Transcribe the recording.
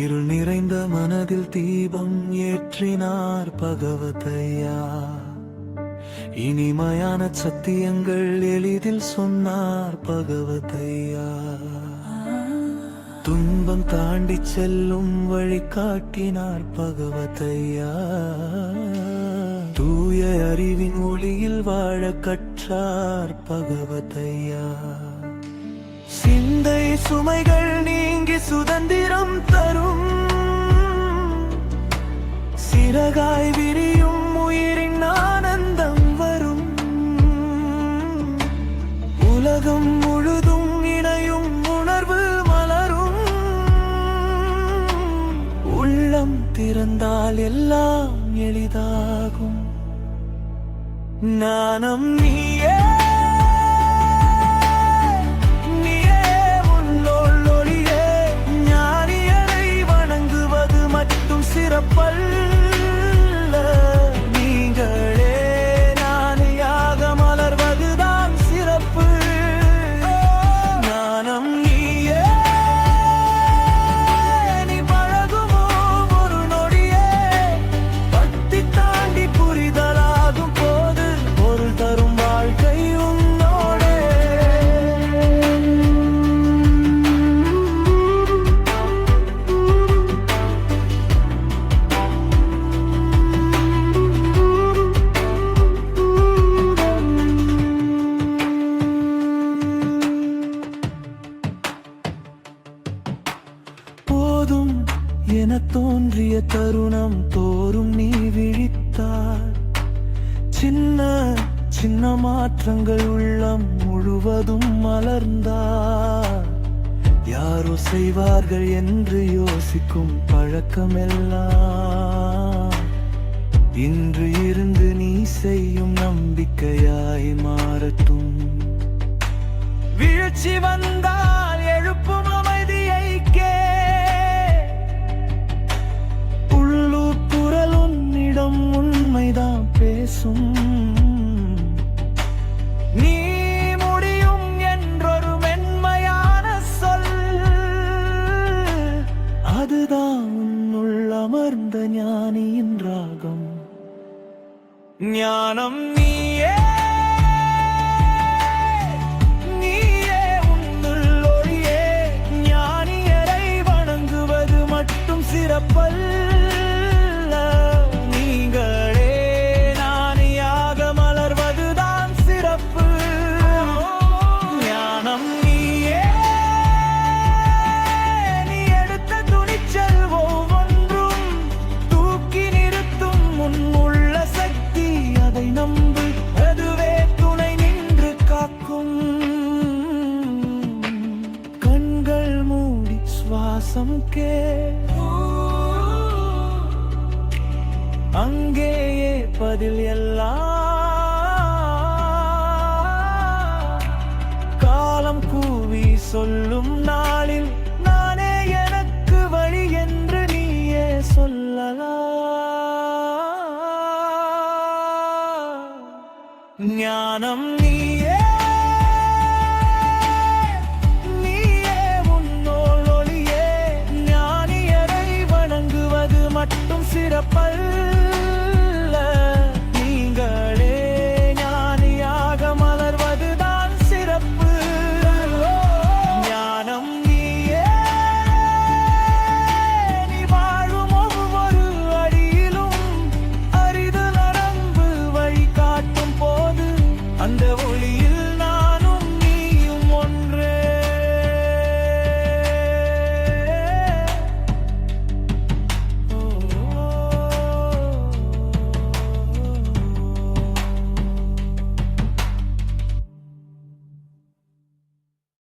இருள் நிறைந்த மனதில் தீபம் ஏற்றினார் பகவதையா. இனிமையான சத்தியங்கள் எளிதில் சொன்னார் பகவதையா. துன்பம் தாண்டி செல்லும் வழி காட்டினார் பகவதையா. தூய அறிவின் ஒளியில் வாழ கற்றார் பகவதையா. சிந்தை சுமைகள் நீங்கி சுதந்திரம் தரும் சிறகாய் விரியும் உயிரின் ஆனந்தம் வரும். உலகம் முழுதும் இணையும் உணர்வு மலரும். உள்ளம் திறந்தால் எல்லாம் எளிதாகும். ஞானம் நீயே, சிறப்பல்ல நீங்களே ஞானியாக மலர்வதுதான் சிறப்பு. ஞானம் நீயே, நீ பழகுமோ ஒரு நொடியே. பக்தி தாண்டி புரிதலாகும் போது பொருள் தரும் வாழ்க்கை உன்னோடே. போதும் என தோன்றிய தருணம் தோறும் நீ விழித்தாய். சின்ன சின்ன மாற்றங்கள் உள்ளம் முழுவதும் மலர்ந்தார். யாரோ செய்வார்கள் என்று யோசிக்கும் பழக்கமெல்லாம் இன்று இருந்து நீ செய்யும் நம்பிக்கையாய் மாறட்டும். வீழ்ச்சி வந்தால் எழுப்பும் அமைதியை கே. உள்ளூர் குரல் உன்னிடம் உண்மைதான் பேசும். நீ முடியும் என்றொரு மென்மையான சொல். அதுதான் உன்னுள் அமர்ந்த ஞானியின் ராகம். ஞானம் நீயே, சிறப்பல்ல நீங்களே ஞானியாக மலர்வதுதான் சிறப்பு. ஞானம் நீயே, நீ எடுத்த துணிச்சல் ஒவ்வொன்றும் தூக்கி நிறுத்தும் உள்ள சக்தி. அதை நம்பு, அதுவே துணை நின்று காக்கும். கண்கள் மூடி சுவாசம் கே. அங்கேயே பதில் எல்லாம். காலம் கூவி சொல்லும் நாளில் நானே எனக்கு வழி என்று நீயே சொல்லலாம். ஞானம்